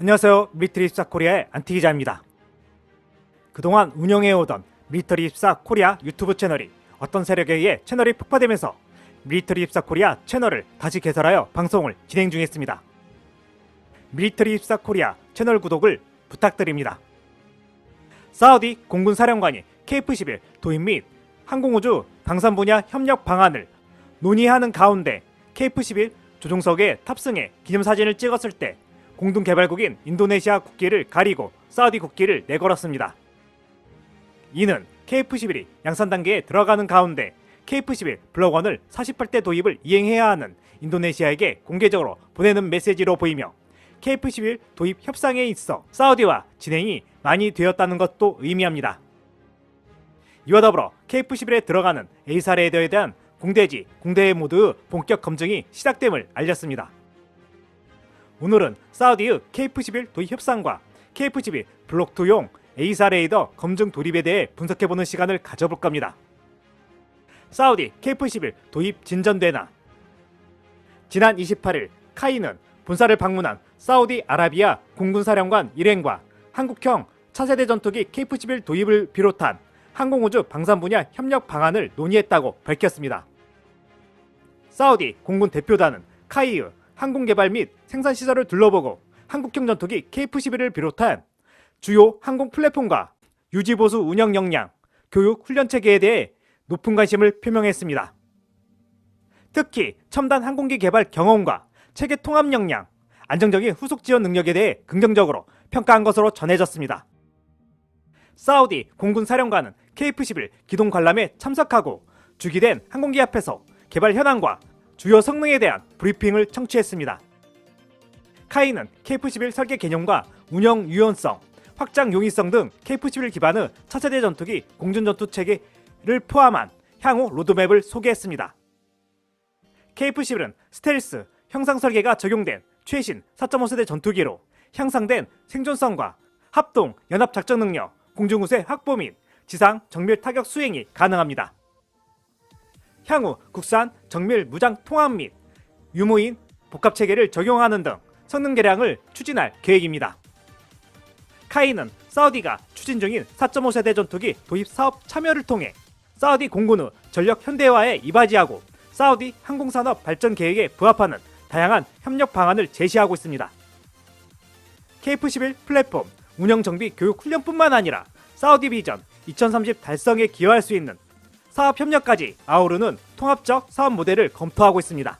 안녕하세요. 밀리터리24 코리아의 안티 기자입니다. 그동안 운영해오던 밀리터리24 코리아 유튜브 채널이 어떤 세력에 의해 채널이 폭파되면서 밀리터리24 코리아 채널을 다시 개설하여 방송을 진행 중했습니다. 밀리터리24 코리아 채널 구독을 부탁드립니다. 사우디 공군 사령관이 KF-11 도입 및 항공우주 방산 분야 협력 방안을 논의하는 가운데 KF-11 조종석에 탑승해 기념사진을 찍었을 때 공동개발국인 인도네시아 국기를 가리고 사우디 국기를 내걸었습니다. 이는 KF-11이 양산 단계에 들어가는 가운데 KF-11 블록 1을 48대 도입을 이행해야 하는 인도네시아에게 공개적으로 보내는 메시지로 보이며 KF-11 도입 협상에 있어 사우디와 진행이 많이 되었다는 것도 의미합니다. 이와 더불어 KF-11에 들어가는 A사 레이더에 대한 공대지, 공대회 모두 본격 검증이 시작됨을 알렸습니다. 오늘은 사우디의 KF-11 도입 협상과 KF-11 블록 2용 A사 레이더 검증 도입에 대해 분석해보는 시간을 가져볼 겁니다. 사우디 KF-11 도입 진전되나? 지난 28일 카이는 본사를 방문한 사우디 아라비아 공군사령관 일행과 한국형 차세대 전투기 KF-11 도입을 비롯한 항공우주 방산 분야 협력 방안을 논의했다고 밝혔습니다. 사우디 공군 대표단은 카이의 항공개발 및 생산시설을 둘러보고 한국형 전투기 KF-11을 비롯한 주요 항공 플랫폼과 유지보수 운영 역량, 교육 훈련체계에 대해 높은 관심을 표명했습니다. 특히 첨단 항공기 개발 경험과 체계 통합 역량, 안정적인 후속 지원 능력에 대해 긍정적으로 평가한 것으로 전해졌습니다. 사우디 공군 사령관은 KF-11 기동 관람에 참석하고 주기된 항공기 앞에서 개발 현황과 주요 성능에 대한 브리핑을 청취했습니다. 카이는 KF-11 설계 개념과 운영 유연성, 확장 용이성 등 KF-11 기반의 차세대 전투기 공중전투 체계를 포함한 향후 로드맵을 소개했습니다. KF-11은 스텔스, 형상 설계가 적용된 최신 4.5세대 전투기로 향상된 생존성과 합동, 연합 작전 능력, 공중우세 확보 및 지상 정밀 타격 수행이 가능합니다. 향후 국산 정밀 무장 통합 및 유무인 복합 체계를 적용하는 등 성능 개량을 추진할 계획입니다. 카이는 사우디가 추진 중인 4.5세대 전투기 도입 사업 참여를 통해 사우디 공군의 전력 현대화에 이바지하고 사우디 항공산업 발전 계획에 부합하는 다양한 협력 방안을 제시하고 있습니다. KF-11 플랫폼 운영 정비 교육 훈련뿐만 아니라 사우디 비전 2030 달성에 기여할 수 있는 사업 협력까지 아우르는 통합적 사업 모델을 검토하고 있습니다.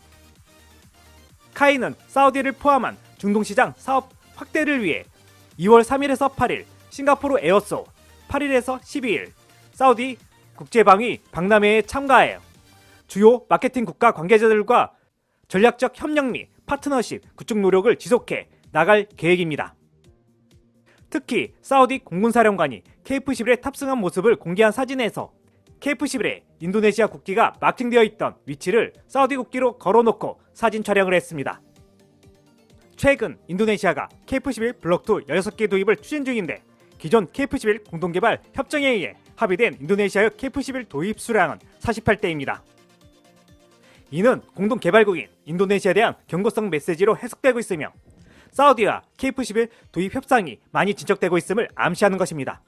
카이는 사우디를 포함한 중동시장 사업 확대를 위해 2월 3일에서 8일 싱가포르 에어소, 8일에서 12일 사우디 국제방위 박람회에 참가해 주요 마케팅 국가 관계자들과 전략적 협력 및 파트너십 구축 노력을 지속해 나갈 계획입니다. 특히 사우디 공군사령관이 KF-11에 탑승한 모습을 공개한 사진에서 KF-11에 인도네시아 국기가 마킹되어 있던 위치를 사우디 국기로 걸어놓고 사진 촬영을 했습니다. 최근 인도네시아가 KF-11 블록 2 16개 도입을 추진 중인데 기존 KF-11 공동개발 협정에 의해 합의된 인도네시아의 KF-11 도입 수량은 48대입니다. 이는 공동개발국인 인도네시아에 대한 경고성 메시지로 해석되고 있으며 사우디와 KF-11 도입 협상이 많이 진척되고 있음을 암시하는 것입니다.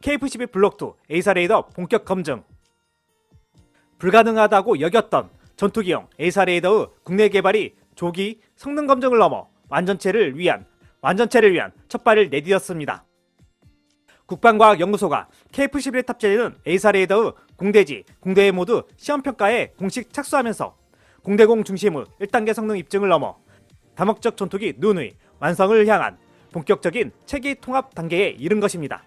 KF-11 블록 2 A사 레이더 본격 검증. 불가능하다고 여겼던 전투기용 A사 레이더의 국내 개발이 조기 성능 검증을 넘어 완전체를 위한 첫발을 내디뎠습니다. 국방과학연구소가 KF-11에 탑재되는 A사 레이더의 공대지, 공대회 모두 시험평가에 공식 착수하면서 공대공 중심의 1단계 성능 입증을 넘어 다목적 전투기 눈의 완성을 향한 본격적인 체계 통합 단계에 이른 것입니다.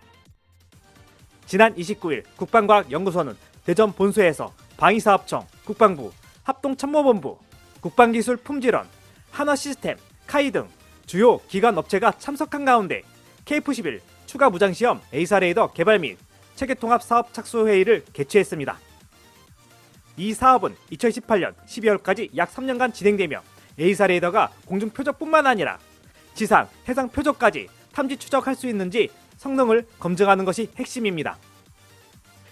지난 29일 국방과학연구소는 대전 본소에서 방위사업청, 국방부, 합동참모본부, 국방기술품질원, 한화시스템, 카이 등 주요 기관 업체가 참석한 가운데 KF-11 추가 무장시험 A사 레이더 개발 및 체계통합 사업 착수회의를 개최했습니다. 이 사업은 2018년 12월까지 약 3년간 진행되며 A사 레이더가 공중 표적뿐만 아니라 지상, 해상 표적까지 탐지 추적할 수 있는지 성능을 검증하는 것이 핵심입니다.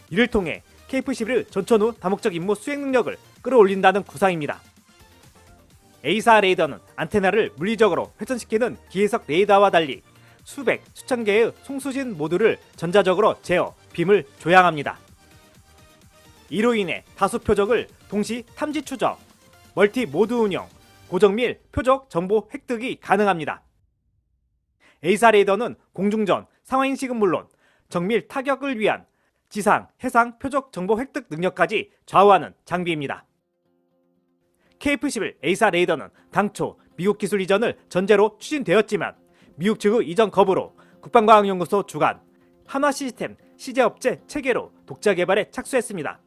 이를 통해 KF-11의 전천 후 다목적 임무 수행 능력을 끌어올린다는 구상입니다. A사 레이더는 안테나를 물리적으로 훼손시키는 기계석 레이더와 달리 수백, 수천 개의 송수진 모듈을 전자적으로 제어, 빔을 조향합니다. 이로 인해 다수 표적을 동시 탐지 추적, 멀티 모드 운영, 고정밀 표적 정보 획득이 가능합니다. A사 레이더는 공중전, 상하인식은 물론 정밀 타격을 위한 지상, 해상 표적 정보 획득 능력까지 좌우하는 장비입니다. KF-11 A사 레이더는 당초 미국 기술 이전을 전제로 추진되었지만 미국 측의 이전 거부로 국방과학연구소 주관, 한화시스템 시제업체 체계로 독자 개발에 착수했습니다.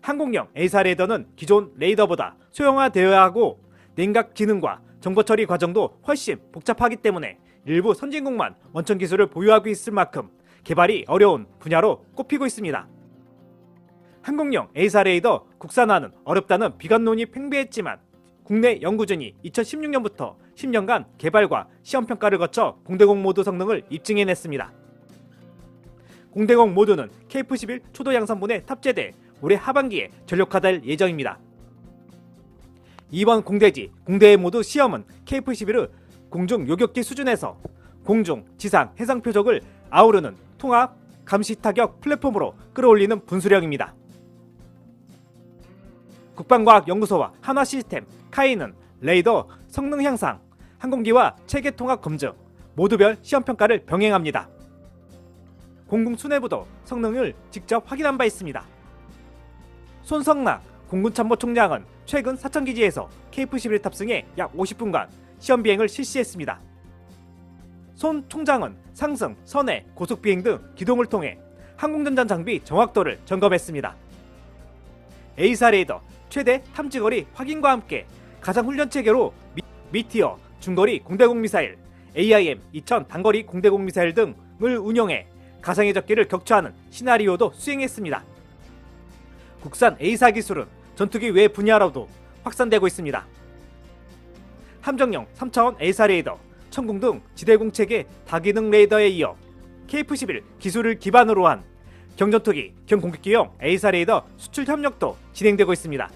항공용 A사 레이더는 기존 레이더보다 소형화되어야 하고 냉각 기능과 정보 처리 과정도 훨씬 복잡하기 때문에 일부 선진국만 원천 기술을 보유하고 있을 만큼 개발이 어려운 분야로 꼽히고 있습니다. 항공용 A사 레이더 국산화는 어렵다는 비관론이 팽배했지만 국내 연구진이 2016년부터 10년간 개발과 시험평가를 거쳐 공대공 모드 성능을 입증해냈습니다. 공대공 모드는 KF-11 초도 양산본에 탑재돼 올해 하반기에 전력화될 예정입니다. 이번 공대지, 공대의 모드 시험은 KF-11의 공중 요격기 수준에서 공중, 지상, 해상 표적을 아우르는 통합 감시 타격 플랫폼으로 끌어올리는 분수령입니다. 국방과학연구소와 한화시스템, 카이는 레이더 성능 향상, 항공기와 체계 통합 검증, 모두별 시험평가를 병행합니다. 공군 수뇌부도 성능을 직접 확인한 바 있습니다. 손성락 공군참모총장은 최근 사천기지에서 KF-11 탑승해 약 50분간 시험 비행을 실시했습니다. 손 총장은 상승, 선해, 고속비행 등 기동을 통해 항공전단 장비 정확도를 점검했습니다. A사 레이더 최대 탐지거리 확인과 함께 가상 훈련 체계로 미티어 중거리 공대공 미사일, AIM-2000 단거리 공대공 미사일 등을 운용해 가상의 적기를 격추하는 시나리오도 수행했습니다. 국산 A사 기술은 전투기 외 분야로도 확산되고 있습니다. 함정용 3차원 A사 레이더, 천궁 등 지대공 체계 다기능 레이더에 이어 KF-11 기술을 기반으로 한 경전투기, 경공격기용 A사 레이더 수출 협력도 진행되고 있습니다.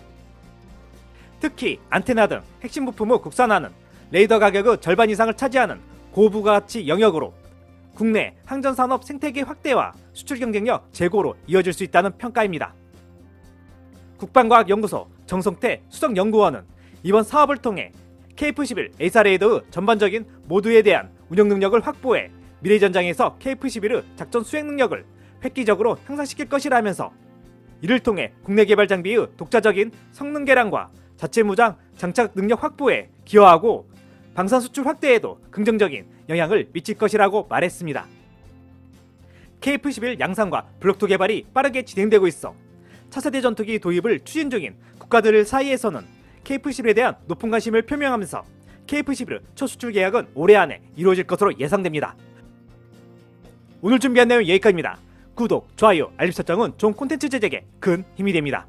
특히 안테나 등 핵심 부품의 국산화는 레이더 가격의 절반 이상을 차지하는 고부가치 영역으로 국내 항전산업 생태계 확대와 수출 경쟁력 제고로 이어질 수 있다는 평가입니다. 국방과학연구소 정성태 수석연구원은 이번 사업을 통해 KF-11 A사 레이더의 전반적인 모드에 대한 운영 능력을 확보해 미래 전장에서 KF-11의 작전 수행 능력을 획기적으로 향상시킬 것이라면서 이를 통해 국내 개발 장비의 독자적인 성능 개량과 자체 무장 장착 능력 확보에 기여하고 방산 수출 확대에도 긍정적인 영향을 미칠 것이라고 말했습니다. KF-11 양산과 블록2 개발이 빠르게 진행되고 있어 차세대 전투기 도입을 추진 중인 국가들 사이에서는 KF-11에 대한 높은 관심을 표명하면서 KF-11 첫 수출 계약은 올해 안에 이루어질 것으로 예상됩니다. 오늘 준비한 내용 여기까지입니다. 구독, 좋아요, 알림 설정은 좋은 콘텐츠 제작에 큰 힘이 됩니다.